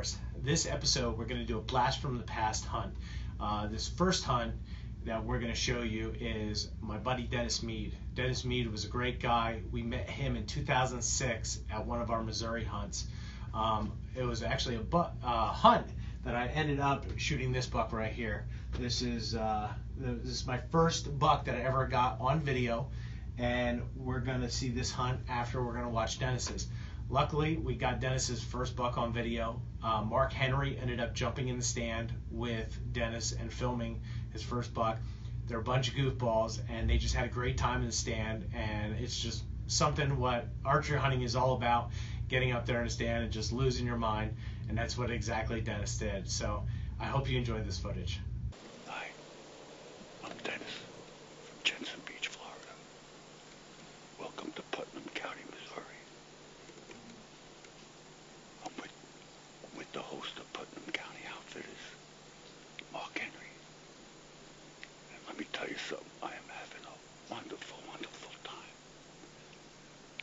BowWars. This episode we're going to do a blast from the past hunt. This first hunt that we're going to show you is my buddy Dennis Meade. Dennis Meade was a great guy. We met him in 2006 at one of our Missouri hunts. It was actually a hunt that I ended up shooting this buck right here. This is my first buck that I ever got on video, and we're going to see this hunt after we're going to watch Dennis's. Luckily, we got Dennis's first buck on video. Mark Henry ended up jumping in the stand with Dennis and filming his first buck. They're a bunch of goofballs, and they just had a great time in the stand, and it's just something what archery hunting is all about, getting up there in the stand and just losing your mind, and that's what exactly Dennis did. So I hope you enjoyed this footage. Hi, I'm Dennis from Jensen Beach, Florida. Welcome to Putnam County, Missouri. I'm with the host of Putnam County Outfitters, Mark Henry. And let me tell you something, I am having a wonderful, wonderful time.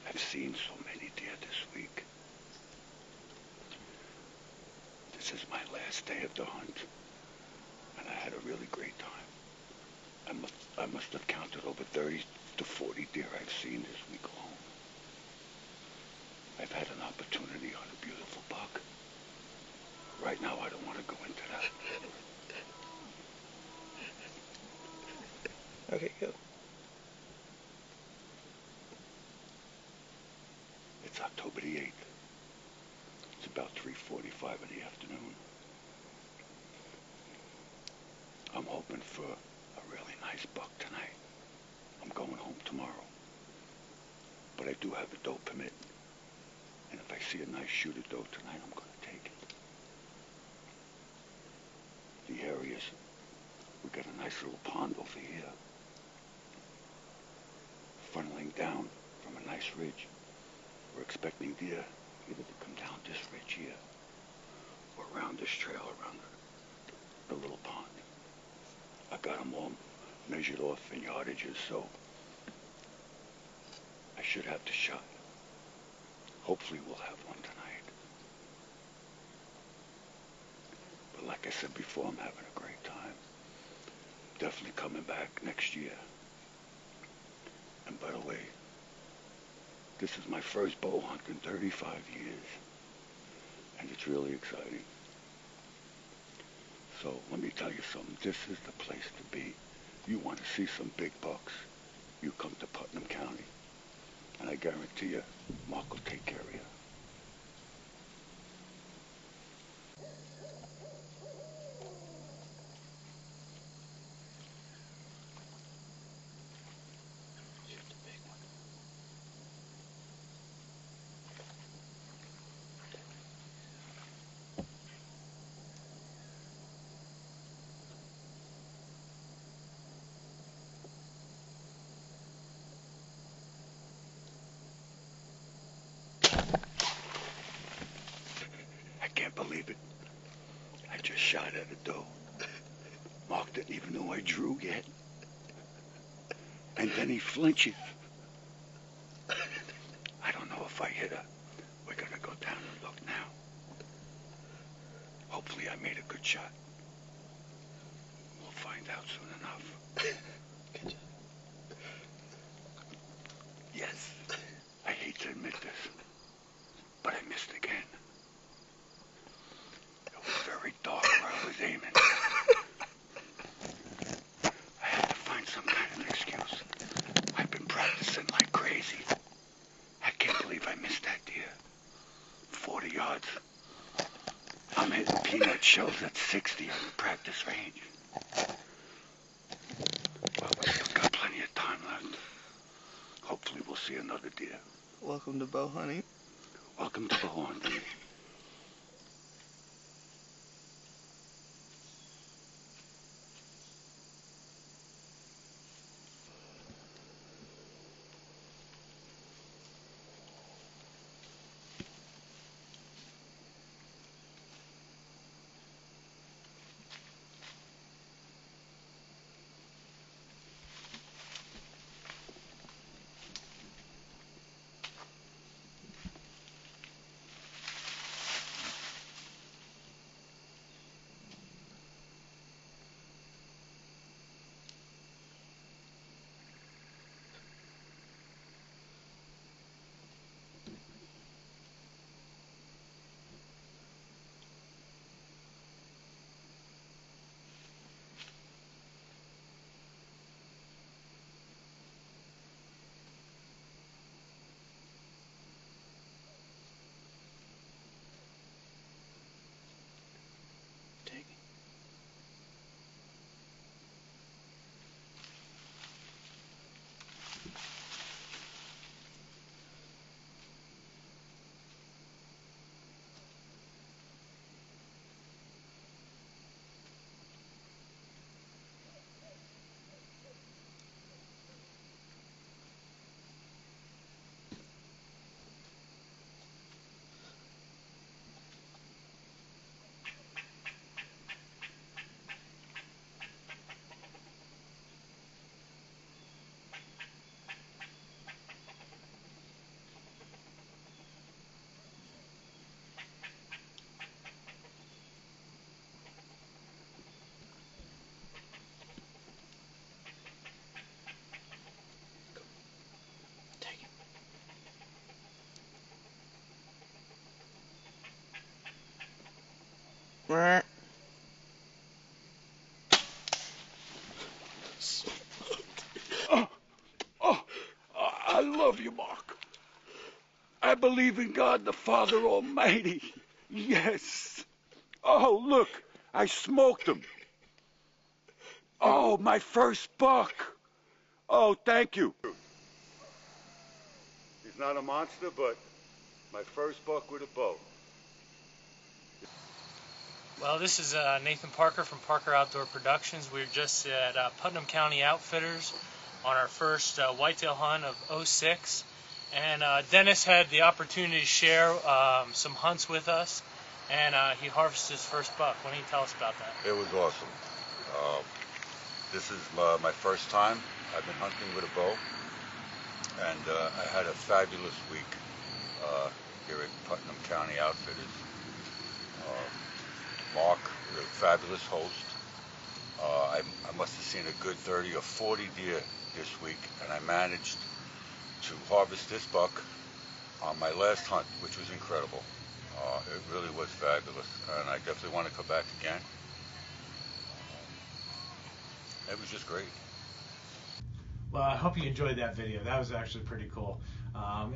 I've seen so many deer this week. This is my last day of the hunt, and I had a really great time. I must have counted over 30 to 40 deer I've seen this week alone. I've had an opportunity on a beautiful buck. Right now, I don't want to go into that. Okay, go. It's October the 8th. It's about 3:45 in the afternoon. I'm hoping for a really nice buck tonight. I'm going home tomorrow. But I do have a doe permit. And if I see a nice shooter doe tonight, I'm going to take it. The areas, we got a nice little pond over here, funneling down from a nice ridge. We're expecting deer either to come down this ridge here or around this trail around the little pond. I got them all measured off in yardages, so I should have the shot. Hopefully we'll have one tonight. But like I said before, I'm having a great time. Definitely coming back next year. And by the way, this is my first bow hunt in 35 years, and it's really exciting. So let me tell you something, this is the place to be. You want to see some big bucks, you come to Putnam County, and I guarantee you, Mark will take care of you. Believe it. I just shot at a doe. Mark didn't even know I drew yet. And then he flinches. I don't know if I hit her. We're gonna go down and look now. Hopefully I made a good shot. We'll find out soon enough. Good job. Yes. I hate to admit this, but I missed again. Very dark where I was aiming. I had to find some kind of an excuse. I've been practicing like crazy. I can't believe I missed that deer. 40 yards. I'm hitting peanut shells at 60 on the practice range. Well, we still got plenty of time left. Hopefully we'll see another deer. Welcome to bow hunting. Welcome to Bowhunting. Right. Oh, I love you, Mark. I believe in God the Father Almighty. Yes. Oh, look, I smoked him. Oh, my first buck. Oh, thank you. He's not a monster, but my first buck with a bow. Well, this is Nathan Parker from Parker Outdoor Productions. We're just at Putnam County Outfitters on our first whitetail hunt of '06. And Dennis had the opportunity to share some hunts with us, and he harvested his first buck. Why don't you tell us about that? It was awesome. This is my first time. I've been hunting with a bow, and I had a fabulous week here at Putnam County Outfitters. Mark, a fabulous host. I must have seen a good 30 or 40 deer this week, and I managed to harvest this buck on my last hunt, which was incredible. It really was fabulous, and I definitely want to come back again. It was just great. Well, I hope you enjoyed that video. That was actually pretty cool.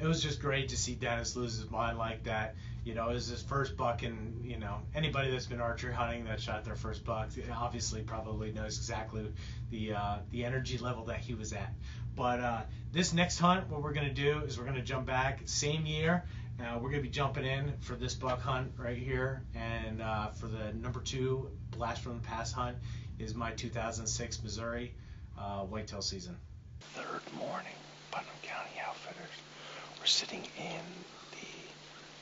It was just great to see Dennis lose his mind like that. You know, it was his first buck, and you know, anybody that's been archery hunting that shot their first buck obviously probably knows exactly the energy level that he was at. But this next hunt, what we're gonna do is we're gonna jump back same year. We're gonna be jumping in for this buck hunt right here, and for the number 2 blast from the past hunt is my 2006 Missouri whitetail season. Third morning, Putnam County Outfitters. We're sitting in the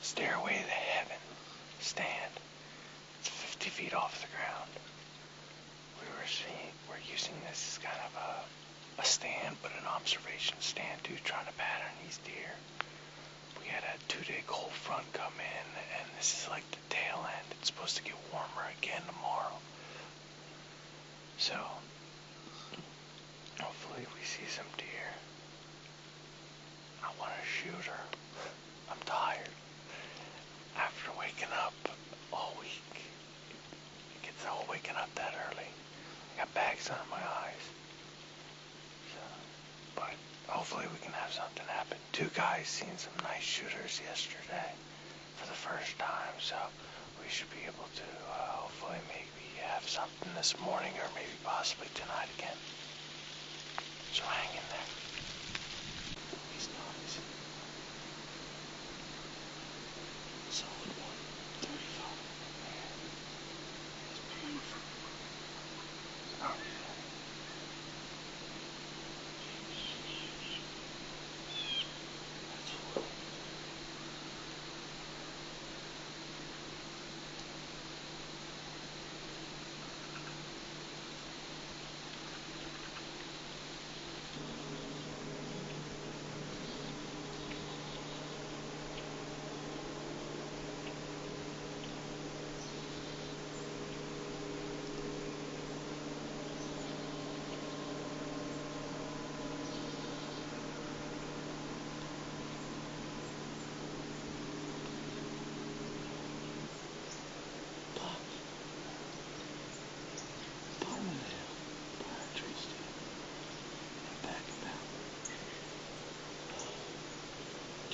Stairway to Heaven stand. It's 50 feet off the ground. We're using this as kind of a stand, but an observation stand too, trying to pattern these deer. We had a 2-day cold front come in, and this is like the tail end. It's supposed to get warmer again tomorrow. So, hopefully we see some deer. I want to shoot her. I'm tired. After waking up all week, it gets all waking up that early. I got bags under my eyes. So, but hopefully we can have something happen. 2 guys seen some nice shooters yesterday for the first time, so we should be able to hopefully maybe have something this morning or maybe possibly tonight again. So hang in there. He's nice. Solid 135. It's beautiful. Oh, yeah. That's horrible.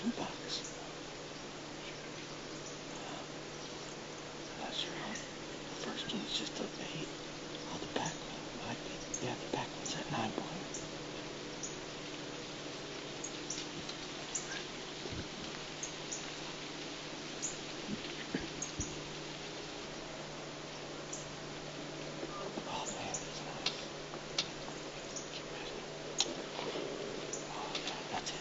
$2. That's right. The first one's just a 8. Oh, the back one might be. Yeah, the back one's at 9 points. Oh man, that's nice. Get ready. Oh, that's it.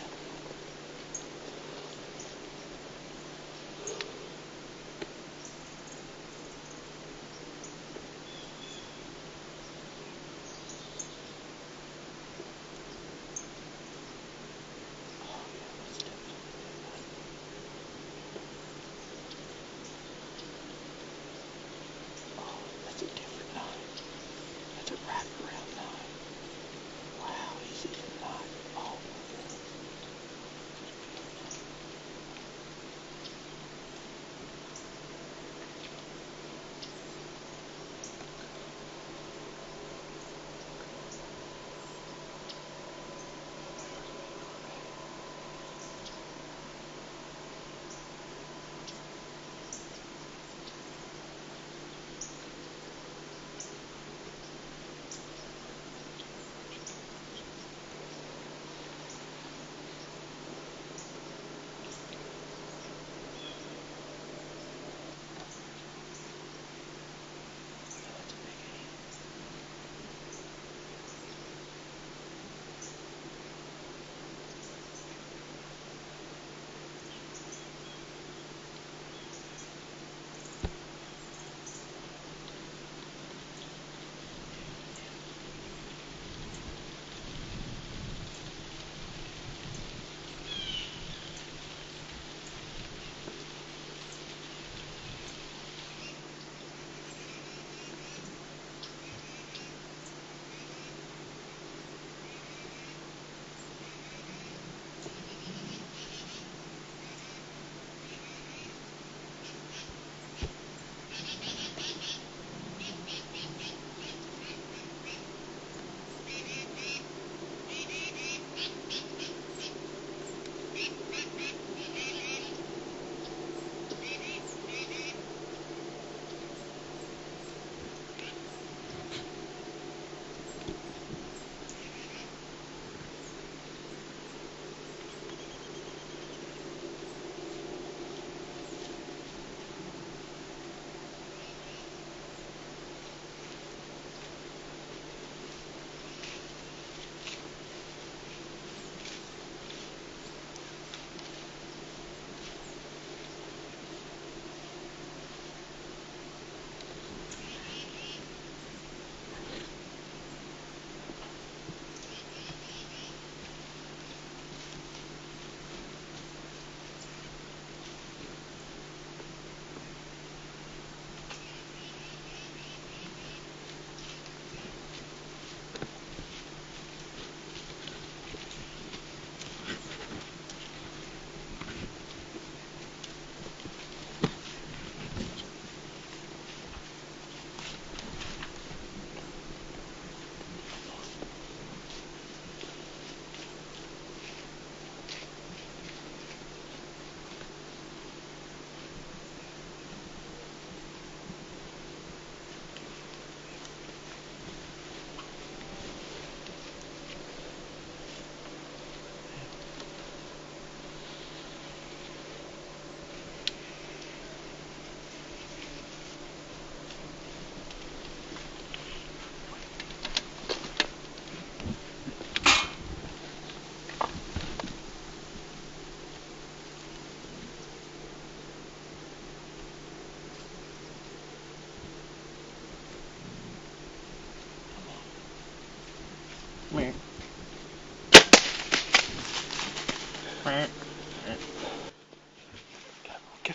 Get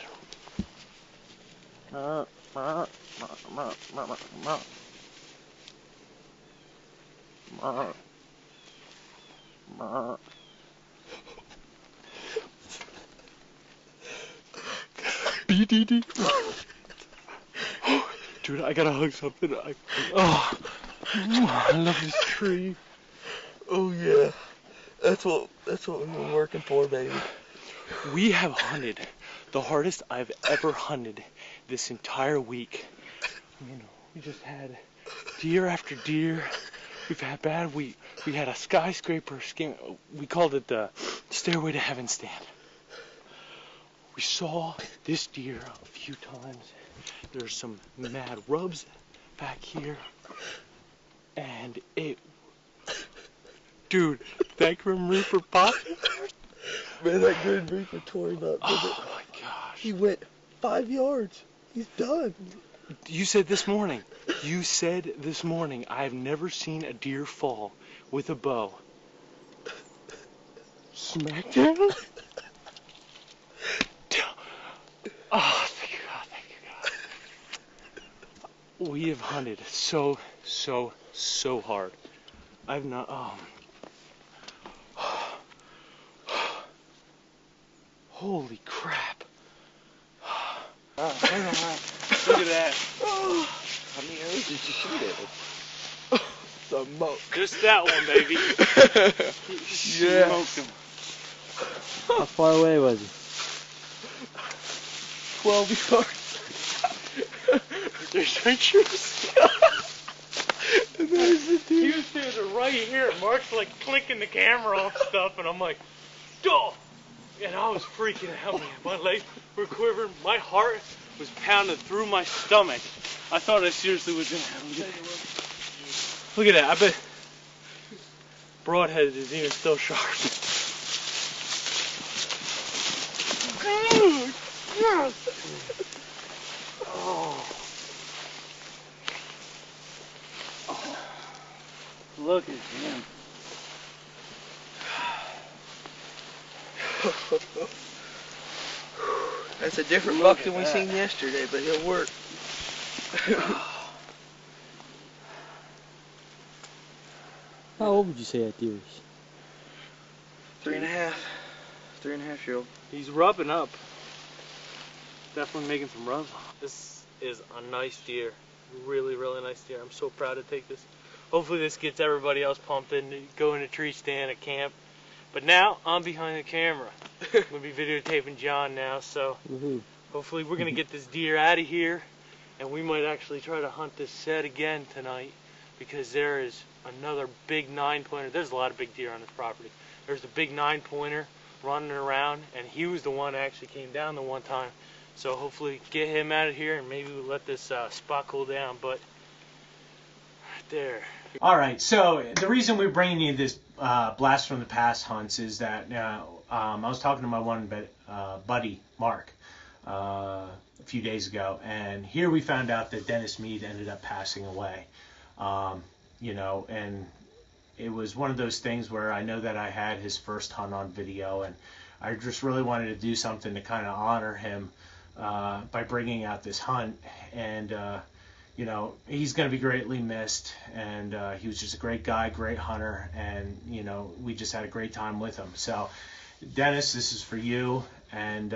her. BDD. Dude, I gotta hug something. I love this tree. Oh yeah, that's what we've been working for, baby. We have hunted the hardest I've ever hunted this entire week. You know, we just had deer after deer. We've had bad. We had a skyscraper skin. We called it the Stairway to Heaven stand. We saw this deer a few times. There's some mad rubs back here, and dude, that Grim Reaper popped. Man, that Grim Reaper tore him up. Oh my gosh. He went 5 yards. He's done. You said this morning, I've never seen a deer fall with a bow. Smackdown? Oh, thank you God, thank you God. We have hunted so hard. I've not, holy crap. Look at that. How many arrows did you shoot at him? Some moke. Just that one, baby. Yeah. Smoked him. How far away was he? 12 yards. There's pictures. And there's the He deer. was standing right here. Mark's like clicking the camera off stuff, and I'm like, "Duh!" And I was freaking out, man. My legs were quivering. My heart was pounding through my stomach. I thought I seriously was gonna have him. Look at that. I bet broadhead is even still sharp. Yes. Oh. Look at him. That's a different buck than we seen yesterday, but he'll work. How old would you say that deer is? 3.5. 3.5-year-old. He's rubbing up. Definitely making some rubs. This is a nice deer. Really nice deer. I'm so proud to take this. Hopefully this gets everybody else pumping, go in a tree stand, a camp. But now I'm behind the camera. I'm going to be videotaping John now, so hopefully we're going to get this deer out of here, and we might actually try to hunt this set again tonight, because there is another big 9-pointer. There's a lot of big deer on this property. There's a big 9-pointer running around, and he was the one that actually came down the one time. So hopefully get him out of here, and maybe we'll let this spot cool down. But right there. All right, so the reason we're bringing you this blast from the past hunts is that I was talking to my one buddy, Mark, a few days ago, and here we found out that Dennis Meade ended up passing away. You know, and it was one of those things where I know that I had his first hunt on video, and I just really wanted to do something to kind of honor him by bringing out this hunt. And you know, he's going to be greatly missed, and he was just a great guy, great hunter, and, you know, we just had a great time with him. So, Dennis, this is for you, and,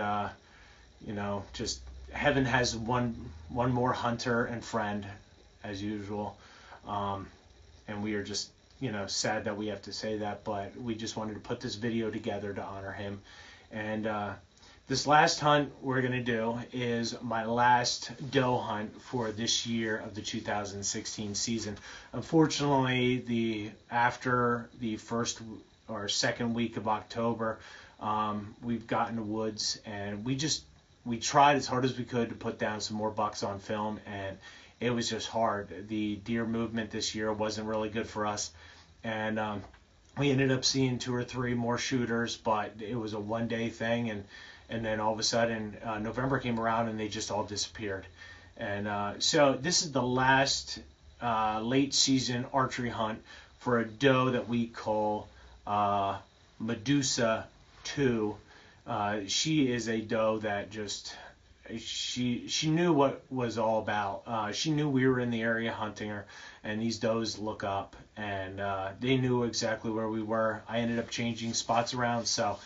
you know, just heaven has one more hunter and friend, as usual, and we are just, you know, sad that we have to say that, but we just wanted to put this video together to honor him. And this last hunt we're going to do is my last doe hunt for this year of the 2016 season. Unfortunately, after the first or second week of October, we've gotten the woods, and we tried as hard as we could to put down some more bucks on film, and it was just hard. The deer movement this year wasn't really good for us, and we ended up seeing 2 or 3 more shooters, but it was a one-day thing, and then all of a sudden November came around and they just all disappeared. And so this is the last late season archery hunt for a doe that we call Medusa 2. She is a doe that just she knew what was all about. She knew we were in the area hunting her, and these does look up, and they knew exactly where we were. I ended up changing spots around, so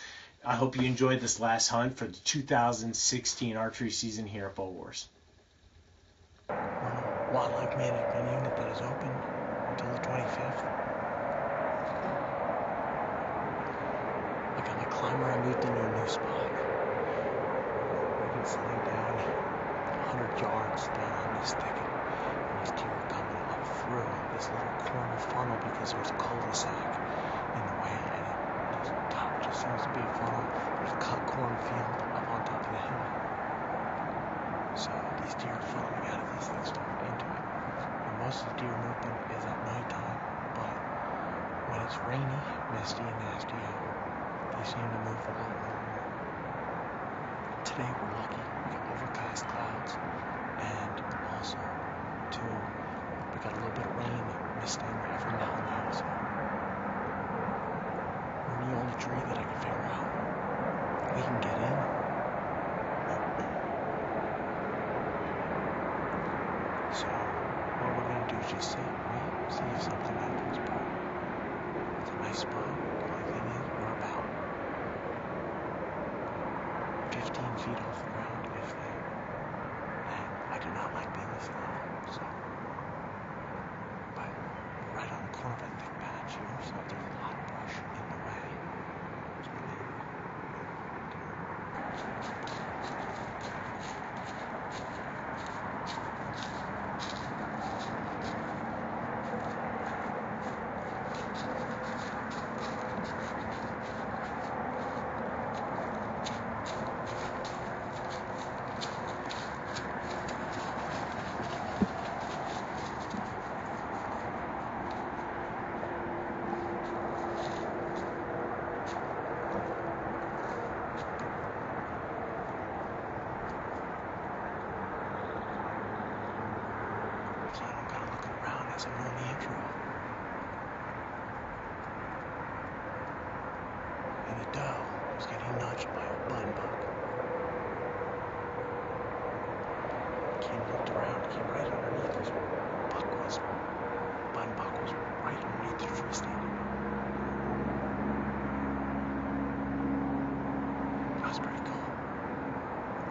I hope you enjoyed this last hunt for the 2016 archery season here at BowWars. Wildlife management unit that is open until the 25th. I got my climber. I moved into a new spot. We can slide down 100 yards down on this thicket, and these deer are coming up through this little corner funnel because there's a cul-de-sac in the way, and the top just seems to be a funnel. There's a cut cornfield up on top of the hill. So these deer are funneling out of these things into it. And most of the deer movement is at nighttime, but when it's rainy, misty, and nasty out, they seem to move a lot more. Today we're lucky. We got overcast clouds, and also, too, we got a little bit of rain misting every now and then. So we're in the only tree that I can figure out we can get in. So what we're going to do is just sit and wait, see if something happens. But it's a nice spot. The only thing is we're about 15 feet off the ground, if that. And I do not like being this low. So, but we're right on the corner of a thick patch here, so there's a lot of brush in the way. So we're going to as I'm on the intro. And the doe was getting nudged by a bun buck. Came looked around, came right underneath us. Bun buck was right underneath the tree stand. That was pretty cool.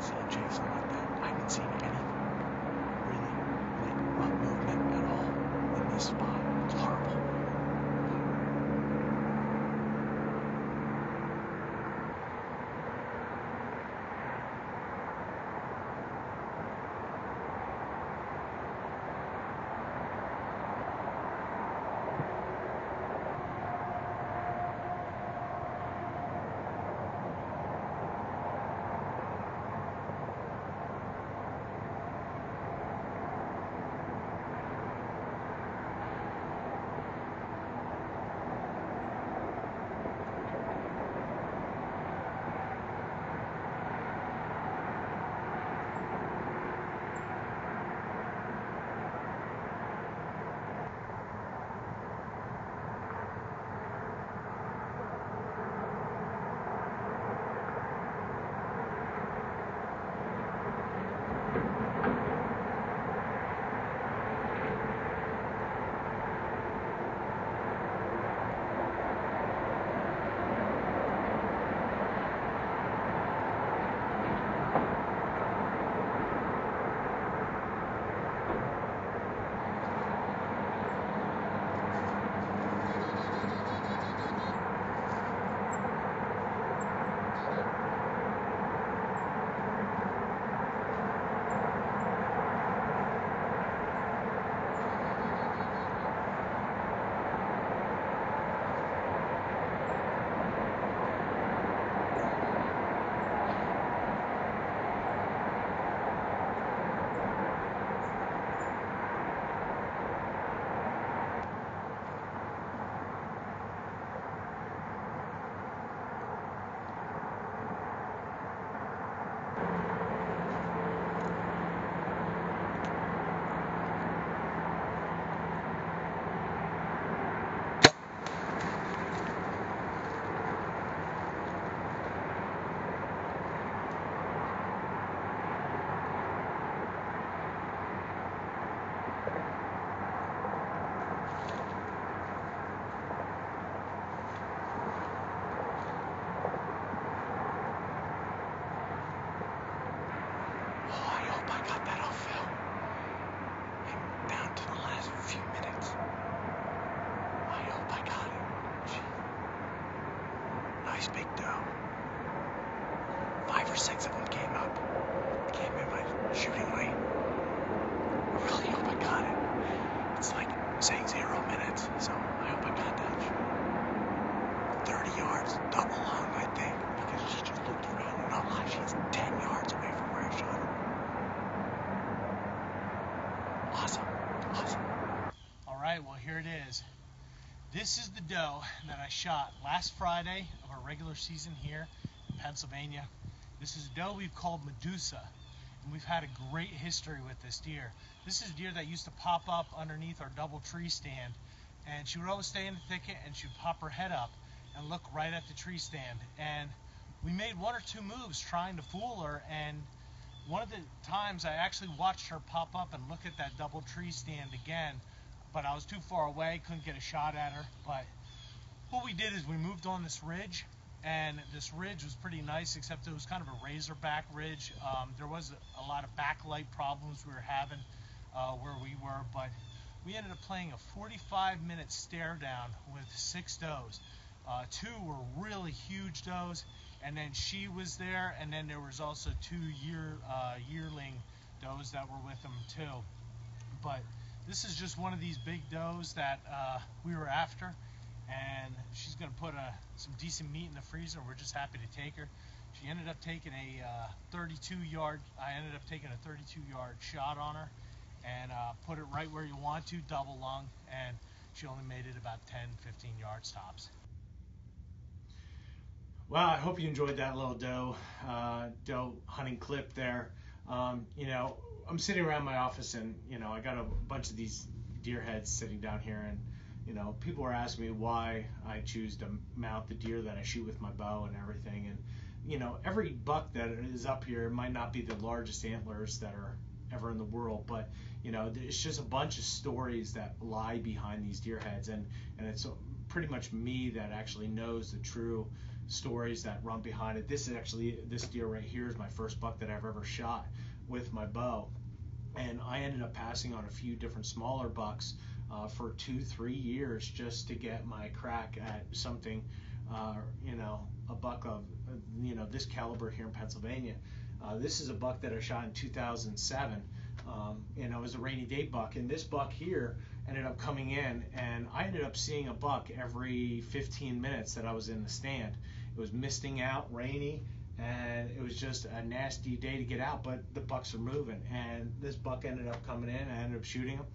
Seeing Jason like that. I haven't seen any really rough movement at all in this spot. It's horrible. nice big doe. 5 or 6 of them came in my shooting lane. I really hope I got it. It's like saying 0 minutes, so I hope I got that. 30 yards, double long, I think, because she just looked around and not lie, she's 10 yards away from where I shot her. Awesome. All right, well, here it is. This is the doe that I shot last Friday of our regular season here in Pennsylvania. This is a doe we've called Medusa, and we've had a great history with this deer. This is a deer that used to pop up underneath our double tree stand, and she would always stay in the thicket, and she would pop her head up and look right at the tree stand. And we made 1 or 2 moves trying to fool her, and one of the times I actually watched her pop up and look at that double tree stand again, but I was too far away, couldn't get a shot at her. But what we did is we moved on this ridge, and this ridge was pretty nice, except it was kind of a razorback ridge. There was a lot of backlight problems we were having where we were, but we ended up playing a 45-minute stare down with 6 does. 2 were really huge does, and then she was there, and then there was also 2 yearling does that were with them too. But this is just one of these big does that we were after, and she's going to put some decent meat in the freezer. We're just happy to take her. She ended up taking a 32-yard. I ended up taking a 32-yard shot on her, and put it right where you want to, double lung, and she only made it about 10, 15 yards tops. Well, I hope you enjoyed that little doe hunting clip there. You know, I'm sitting around my office, and you know, I got a bunch of these deer heads sitting down here, and you know, people are asking me why I choose to mount the deer that I shoot with my bow and everything. And you know, every buck that is up here might not be the largest antlers that are ever in the world, but you know, it's just a bunch of stories that lie behind these deer heads, and it's pretty much me that actually knows the true stories that run behind it. This deer right here is my first buck that I've ever shot with my bow, and I ended up passing on a few different smaller bucks for 2-3 years just to get my crack at something, you know, a buck of this caliber here in Pennsylvania. This is a buck that I shot in 2007. It was a rainy day buck, and this buck here ended up coming in, and I ended up seeing a buck every 15 minutes that I was in the stand. It was misting out, rainy, and it was just a nasty day to get out, but the bucks are moving, and this buck ended up coming in. I ended up shooting him,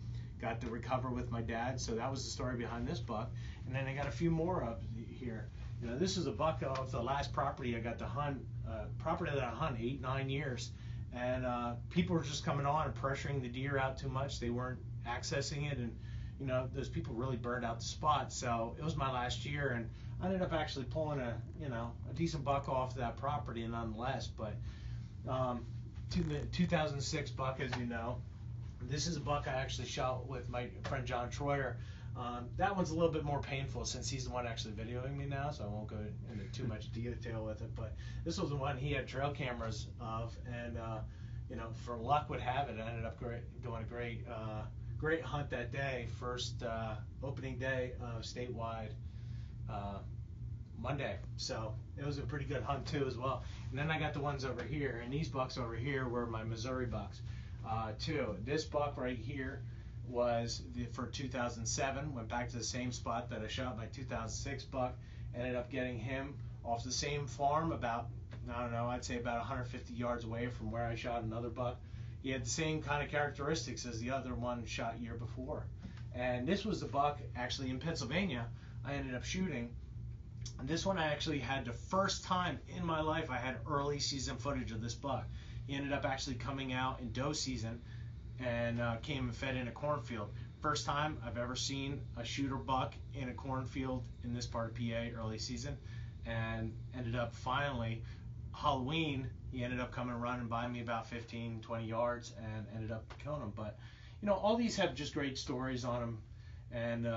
got to recover with my dad, so that was the story behind this buck. And then I got a few more up here. You know, this is a buck off the last property I got to hunt, property that I hunt 8-9 years, and people were just coming on and pressuring the deer out too much. They weren't accessing it, and you know, those people really burned out the spot. So it was my last year, and I ended up actually pulling a decent buck off that property nonetheless. But 2006 buck, as you know, this is a buck I actually shot with my friend John Troyer. That one's a little bit more painful since he's the one actually videoing me now, so I won't go into too much detail with it. But this was the one he had trail cameras of, and for luck would have it, I ended up doing a great hunt that day, first opening day of statewide Monday. So it was a pretty good hunt too as well. And then I got the ones over here, and these bucks over here were my Missouri bucks too. This buck right here was for 2007, went back to the same spot that I shot my 2006 buck, ended up getting him off the same farm about, I don't know, I'd say about 150 yards away from where I shot another buck. He had the same kind of characteristics as the other one shot year before. And this was the buck actually in Pennsylvania I ended up shooting. And this one I actually had the first time in my life I had early season footage of this buck. He ended up actually coming out in doe season and came and fed in a cornfield. First time I've ever seen a shooter buck in a cornfield in this part of PA early season, and ended up finally Halloween he ended up coming running by me about 15-20 yards and ended up killing him. But you know, all these have just great stories on them, and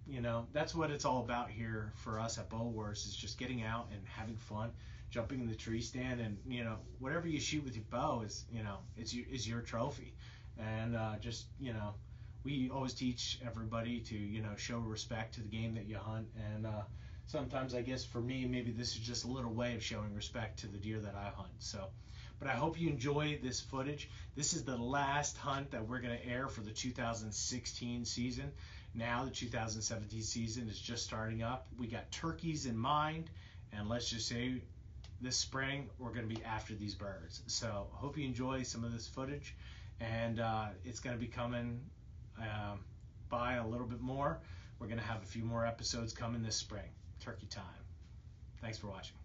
you know, that's what it's all about here for us at BowWars, is just getting out and having fun, jumping in the tree stand, and you know, whatever you shoot with your bow is, you know, is your trophy. And just, you know, we always teach everybody to, you know, show respect to the game that you hunt, and sometimes I guess for me, maybe this is just a little way of showing respect to the deer that I hunt. So, but I hope you enjoy this footage. This is the last hunt that we're going to air for the 2016 season. Now the 2017 season is just starting up. We got turkeys in mind, and let's just say this spring we're going to be after these birds. So hope you enjoy some of this footage, and it's going to be coming by a little bit more. We're going to have a few more episodes coming this spring. Turkey time. Thanks for watching.